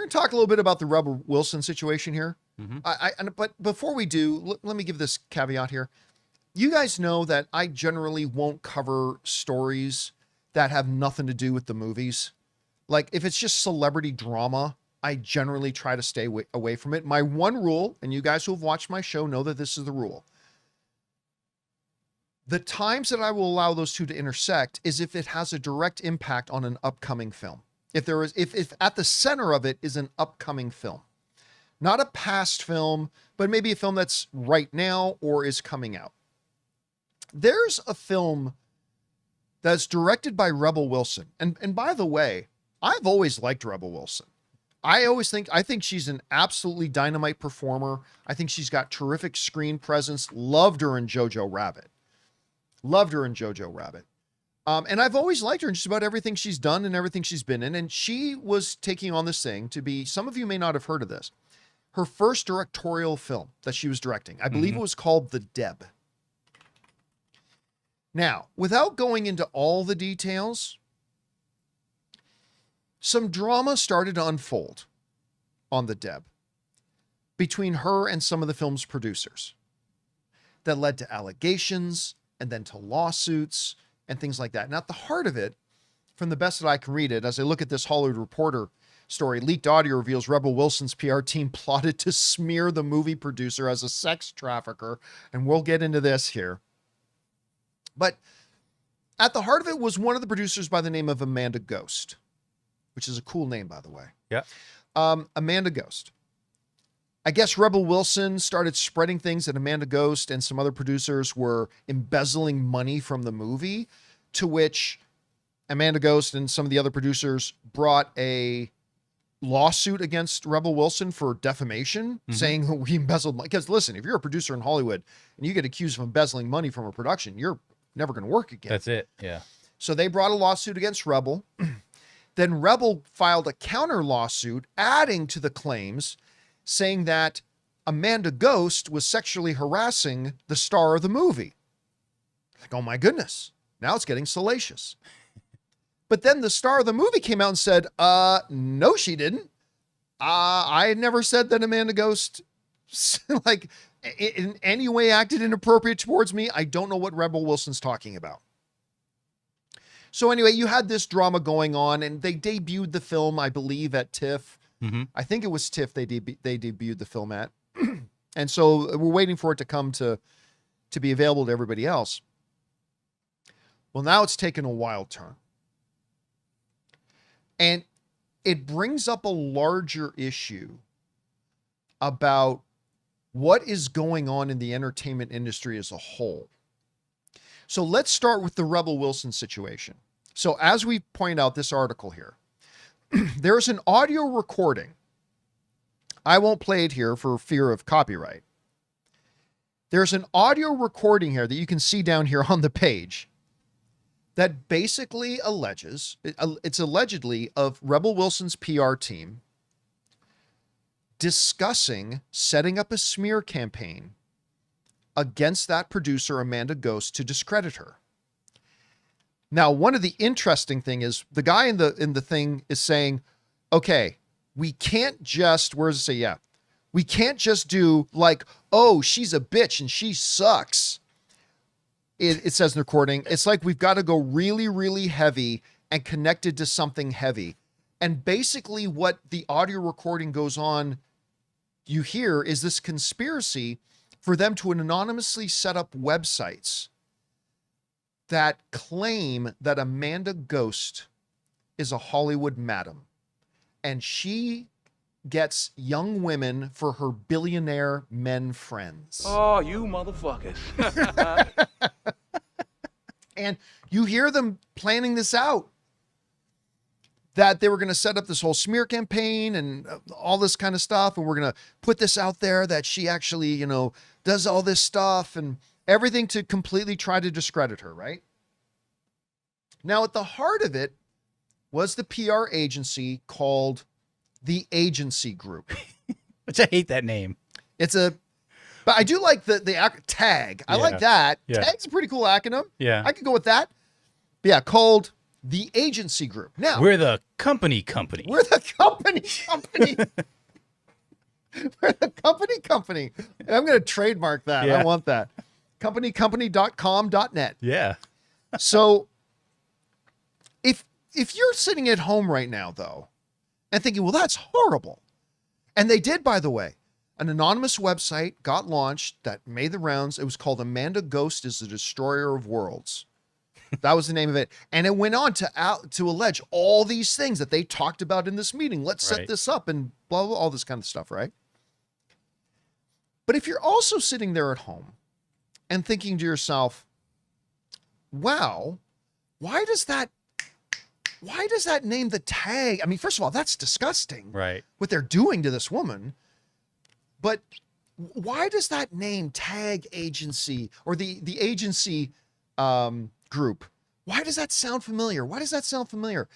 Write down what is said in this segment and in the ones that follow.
going to talk a little bit about the Rebel Wilson situation here. Mm-hmm. But before we do, let me give this caveat here. You guys know that I generally won't cover stories that have nothing to do with the movies. Like if it's just celebrity drama, I generally try to stay away from it. My one rule, and you guys who have watched my show know that this is the rule. The times that I will allow those two to intersect is if it has a direct impact on an upcoming film. If at the center of it is an upcoming film, not a past film, but maybe a film that's right now or is coming out. There's a film that's directed by Rebel Wilson. And by the way, I've always liked Rebel Wilson. I think she's an absolutely dynamite performer. I think she's got terrific screen presence. Loved her in Jojo Rabbit. And I've always liked her in just about everything she's done and everything she's been in. And she was taking on this thing to be, some of you may not have heard of this, her first directorial film that she was directing. I believe it was called The Deb. Now, without going into all the details, some drama started to unfold on The Deb between her and some of the film's producers that led to allegations and then to lawsuits and things like that. Now, at the heart of it, from the best that I can read it, as I look at this Hollywood Reporter story, leaked audio reveals Rebel Wilson's PR team plotted to smear the movie producer as a sex trafficker. And we'll get into this here. But at the heart of it was one of the producers by the name of Amanda Ghost, which is a cool name, by the way. Yeah. Amanda Ghost. I guess Rebel Wilson started spreading things that Amanda Ghost and some other producers were embezzling money from the movie, to which Amanda Ghost and some of the other producers brought a lawsuit against Rebel Wilson for defamation, saying we embezzled money. Because listen, if you're a producer in Hollywood and you get accused of embezzling money from a production, you're never going to work again. That's it. Yeah. So they brought a lawsuit against Rebel. Then Rebel filed a counter lawsuit adding to the claims, saying that Amanda Ghost was sexually harassing the star of the movie. Like, oh my goodness, now it's getting salacious. But then the star of the movie came out and said, no, she didn't. I never said that Amanda Ghost like in any way acted inappropriate towards me. I don't know what Rebel Wilson's talking about. So anyway, you had this drama going on, and they debuted the film, I believe, at TIFF. I think it was TIFF they debuted the film at. And so we're waiting for it to come to be available to everybody else. Well, now it's taken a wild turn. And it brings up a larger issue about what is going on in the entertainment industry as a whole. So let's start with the Rebel Wilson situation. So as we point out this article here, there's an audio recording. I won't play it here for fear of copyright. There's an audio recording here that you can see down here on the page that basically alleges, it's allegedly of Rebel Wilson's PR team discussing setting up a smear campaign against that producer, Amanda Ghost, to discredit her. Now, one of the interesting thing is the guy in the thing is saying, okay, we can't just, where does it say? Yeah. We can't just do like, oh, she's a bitch and she sucks. It says in the recording, it's like we've got to go really, really heavy and connected to something heavy. And basically what the audio recording goes on, you hear, is this conspiracy for them to anonymously set up websites that claim that Amanda Ghost is a Hollywood madam. And she gets young women for her billionaire men friends. Oh, you motherfuckers. And you hear them planning this out, that they were going to set up this whole smear campaign and all this kind of stuff. And we're going to put this out there that she actually, does all this stuff and everything to completely try to discredit her, right? Now, at the heart of it was the PR agency called the Agency Group. Which I hate that name. But I do like the TAG. I like that. Yeah. TAG's a pretty cool acronym. Yeah. I could go with that. But yeah, called the agency group. Now, We're the company. we're the company. We're the company. And I'm going to trademark that. Yeah. I want that. Company.com.net. Yeah. So if you're sitting at home right now, though, and thinking, well, that's horrible. And they did, by the way. An anonymous website got launched that made the rounds. It was called Amanda Ghost is the Destroyer of Worlds. That was the name of it. And it went on to allege all these things that they talked about in this meeting. Let's set this up and blah, blah, all this kind of stuff, right? But if you're also sitting there at home and thinking to yourself, wow, why does that name the tag? I mean, first of all, that's disgusting. Right. What they're doing to this woman. But why does that name tag agency or the agency group? Why does that sound familiar? Why does that sound familiar?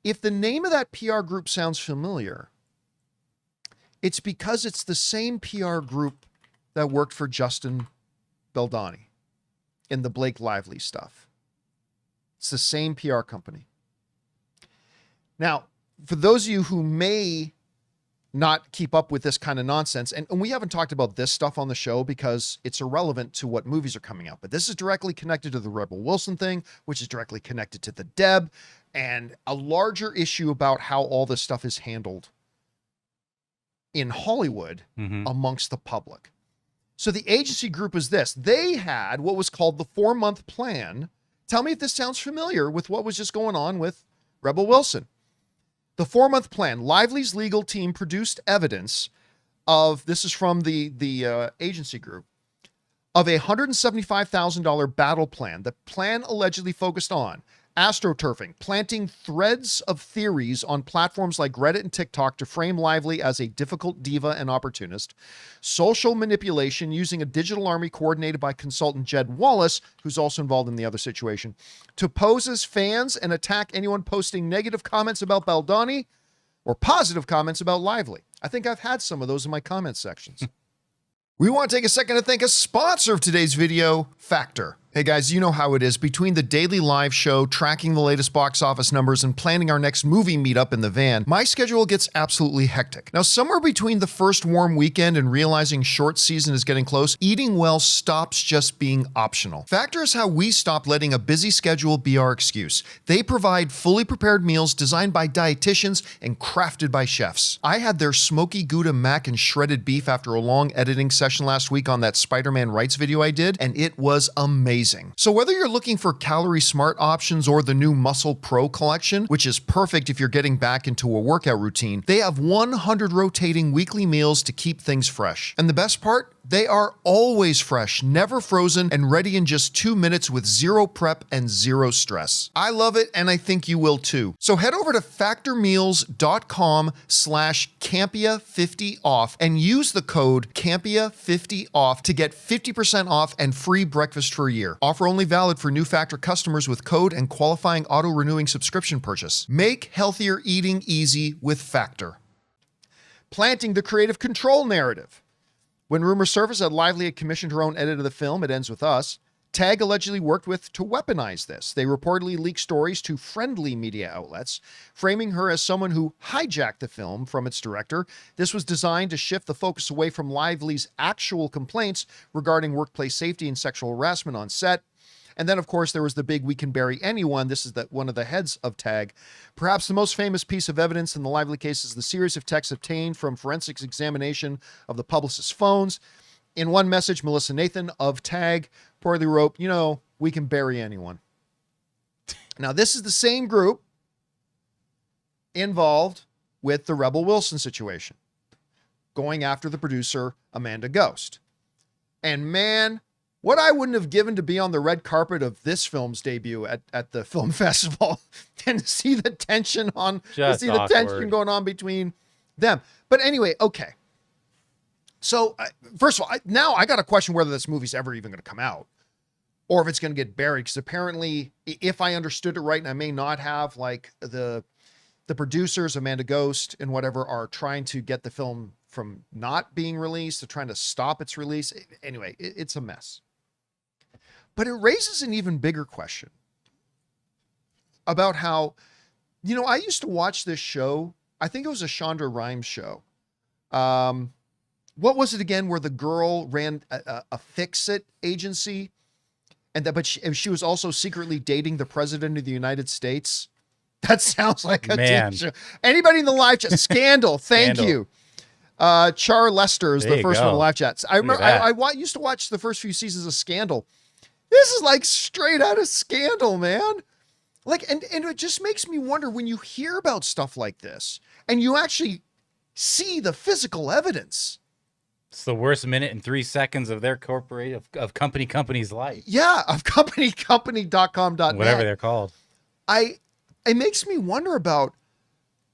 If the name of that PR group sounds familiar, it's because it's the same PR group that worked for Justin Baldoni in the Blake Lively stuff. It's the same PR company. Now, for those of you who may not keep up with this kind of nonsense, and we haven't talked about this stuff on the show because it's irrelevant to what movies are coming out, but this is directly connected to the Rebel Wilson thing, which is directly connected to the Deb, and a larger issue about how all this stuff is handled in Hollywood amongst the public. So the agency group is this. They had what was called the 4-month plan. Tell me if this sounds familiar with what was just going on with Rebel Wilson. The 4-month plan. Lively's legal team produced evidence of, this is from the agency group, of a $175,000 battle plan. The plan allegedly focused on astroturfing, planting threads of theories on platforms like Reddit and TikTok to frame Lively as a difficult diva and opportunist, social manipulation using a digital army coordinated by consultant Jed Wallace, who's also involved in the other situation, to pose as fans and attack anyone posting negative comments about Baldoni or positive comments about Lively. I think I've had some of those in my comment sections. We want to take a second to thank a sponsor of today's video, Factor. Hey guys, you know how it is. Between the daily live show, tracking the latest box office numbers, and planning our next movie meetup in the van, my schedule gets absolutely hectic. Now, somewhere between the first warm weekend and realizing short season is getting close, eating well stops just being optional. Factor is how we stop letting a busy schedule be our excuse. They provide fully prepared meals designed by dietitians and crafted by chefs. I had their smoky Gouda mac and shredded beef after a long editing session last week on that Spider-Man Rights video I did, and it was amazing. So whether you're looking for calorie smart options or the new Muscle Pro collection, which is perfect if you're getting back into a workout routine, they have 100 rotating weekly meals to keep things fresh. And the best part? They are always fresh, never frozen, and ready in just 2 minutes with zero prep and zero stress. I love it, and I think you will too. So head over to factormeals.com/Campea50off and use the code Campea50off to get 50% off and free breakfast for a year. Offer only valid for new Factor customers with code and qualifying auto-renewing subscription purchase. Make healthier eating easy with Factor. Planting the creative control narrative. When rumors surfaced that Lively had commissioned her own edit of the film, It Ends With Us, TAG allegedly worked with to weaponize this. They reportedly leaked stories to friendly media outlets, framing her as someone who hijacked the film from its director. This was designed to shift the focus away from Lively's actual complaints regarding workplace safety and sexual harassment on set. And then, of course, there was the big "we can bury anyone." This is one of the heads of TAG. Perhaps the most famous piece of evidence in the Lively case is the series of texts obtained from forensics examination of the publicist's phones. In one message, Melissa Nathan of TAG reportedly wrote, "We can bury anyone." Now, this is the same group involved with the Rebel Wilson situation, going after the producer, Amanda Ghost. And man, what I wouldn't have given to be on the red carpet of this film's debut at the film festival and to see the tension going on between them. But anyway, okay. So first of all, now I got to question whether this movie's ever even going to come out or if it's going to get buried. Because apparently, if I understood it right, and I may not have, like the producers, Amanda Ghost and whatever, are trying to get the film from not being released to trying to stop its release. Anyway, it's a mess. But it raises an even bigger question. about how, I used to watch this show. I think it was a Shonda Rhimes show. What was it again? Where the girl ran a fix-it agency, but she was also secretly dating the president of the United States. That sounds like a Man. show. Anybody in the live chat? Scandal. Thank Scandal. you. Char Lester is There the you first one in go. the live chats. I remember at I used to watch the first few seasons of Scandal. This is like straight out of Scandal, man. Like, and it just makes me wonder when you hear about stuff like this and you actually see the physical evidence. It's the worst minute and 3 seconds of their of company's life. Yeah, of company.com.net. Whatever they're called. It makes me wonder about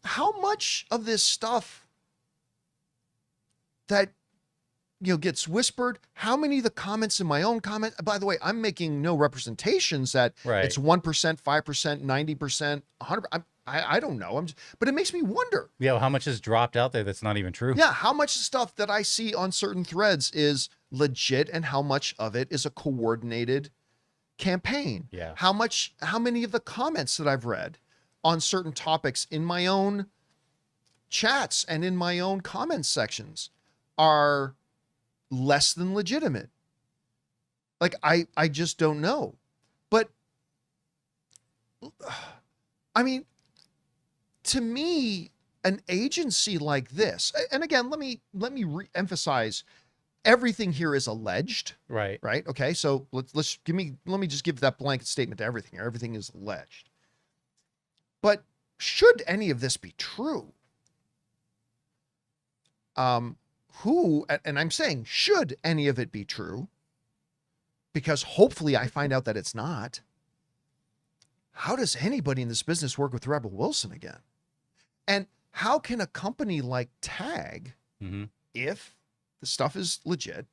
how much of this stuff that gets whispered, how many of the comments in my own comment. By the way, I'm making no representations that Right. it's 1%, 5%, 90%, 100%. I don't know. But it makes me wonder. Yeah, well, how much is dropped out there that's not even true? Yeah, how much stuff that I see on certain threads is legit and how much of it is a coordinated campaign. Yeah. How many of the comments that I've read on certain topics in my own chats and in my own comment sections are less than legitimate. Like, I just don't know. But I mean, to me, an agency like this, and again, let me re-emphasize, everything here is alleged, Right. right? Okay, so let me just give that blanket statement to everything here. Everything is alleged. But should any of this be true, and I'm saying, should any of it be true, because hopefully I find out that it's not, how does anybody in this business work with Rebel Wilson again? And how can a company like Tag, Mm-hmm. if the stuff is legit,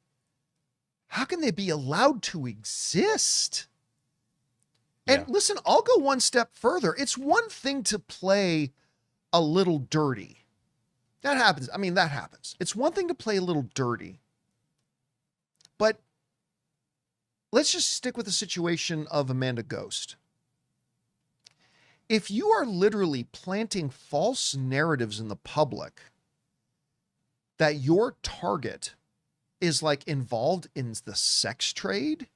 how can they be allowed to exist? And Yeah. listen, I'll go one step further. It's one thing to play a little dirty. That happens. I mean, that happens. It's one thing to play a little dirty. But let's just stick with the situation of Amanda Ghost. If you are literally planting false narratives in the public that your target is like involved in the sex trade,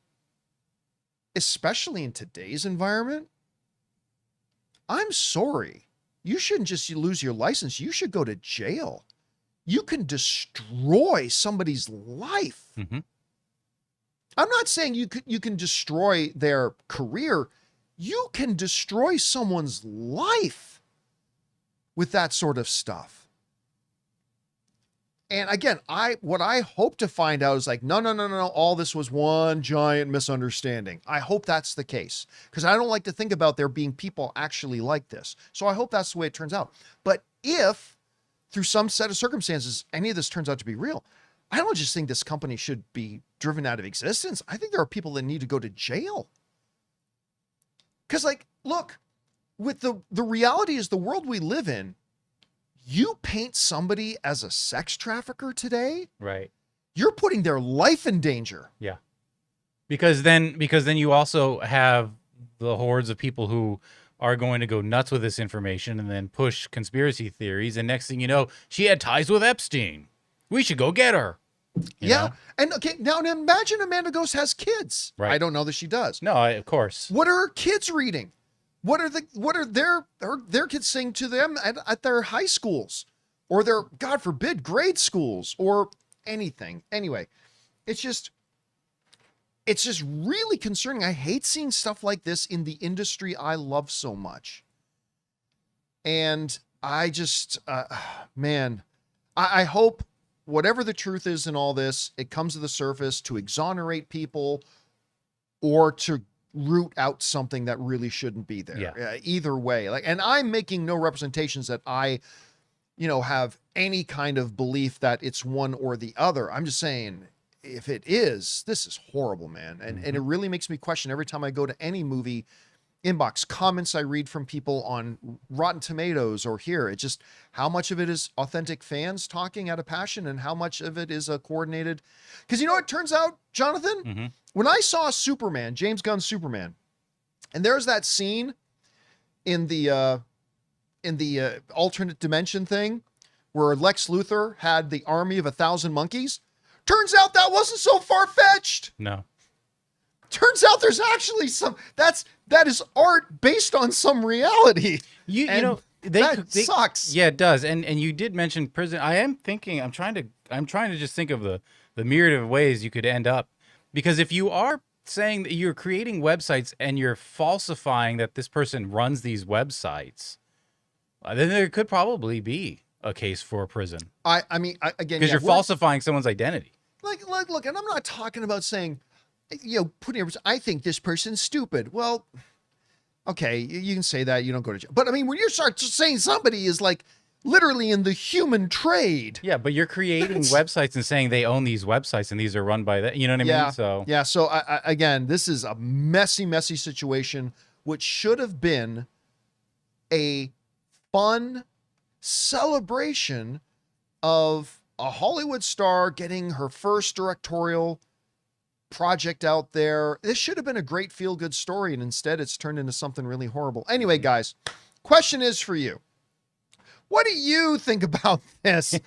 especially in today's environment, I'm sorry. You shouldn't just lose your license. You should go to jail. You can destroy somebody's life. Mm-hmm. I'm not saying you can destroy their career. You can destroy someone's life with that sort of stuff. And again, what I hope to find out is like, no, all this was one giant misunderstanding. I hope that's the case, because I don't like to think about there being people actually like this. So I hope that's the way it turns out. But if through some set of circumstances, any of this turns out to be real, I don't just think this company should be driven out of existence. I think there are people that need to go to jail. Because, like, look, with the reality is the world we live in, you paint somebody as a sex trafficker today, Right. you're putting their life in danger. Yeah. Because then you also have the hordes of people who are going to go nuts with this information and then push conspiracy theories. And next thing you know, she had ties with Epstein. We should go get her. You Yeah. know? And okay, now imagine Amanda Ghost has kids. Right. I don't know that she does. No, of course. What are her kids reading? What are their kids saying to them at their high schools or their, God forbid, grade schools or anything? Anyway, it's just really concerning. I hate seeing stuff like this in the industry I love so much. And I just, man, I hope whatever the truth is in all this, it comes to the surface to exonerate people or to root out something that really shouldn't be there. Yeah. Either way, and I'm making no representations that I, have any kind of belief that it's one or the other. I'm just saying, if it is, this is horrible, man. And it really makes me question every time I go to any movie inbox, comments I read from people on Rotten Tomatoes or here. It's just how much of it is authentic fans talking out of passion and how much of it is a coordinated. Because it turns out, Jonathan, when I saw Superman, James Gunn's Superman, and there's that scene in the alternate dimension thing where Lex Luthor had the army of 1,000 monkeys. Turns out that wasn't so far-fetched. No. Turns out there's actually that is art based on some reality. You And know, that sucks. Yeah, it does. And you did mention prison. I'm trying to just think of the myriad of ways you could end up. Because if you are saying that you're creating websites and you're falsifying that this person runs these websites, then there could probably be a case for prison. I mean, again, Because you're falsifying someone's identity. Like, look, and I'm not talking about saying, I think this person's stupid. Well, okay, you can say that, you don't go to jail. But I mean, when you start saying somebody is like literally in the human trade. Yeah, but you're creating websites and saying they own these websites and these are run by that. You know what I mean? So yeah. So again, this is a messy situation, which should have been a fun celebration of a Hollywood star getting her first directorial project out there. This should have been a great feel-good story, and instead it's turned into something really horrible. Anyway, guys, question is for you. What do you think about this?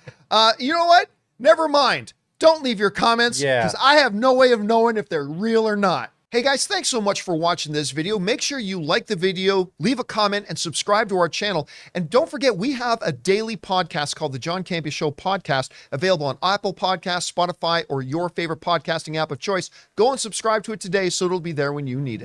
You know what? Never mind. Don't leave your comments, because I have no way of knowing if they're real or not. Hey guys, thanks so much for watching this video. Make sure you like the video, leave a comment, and subscribe to our channel. And don't forget, we have a daily podcast called the John Campea Show Podcast, available on Apple Podcasts, Spotify, or your favorite podcasting app of choice. Go and subscribe to it today so it'll be there when you need it.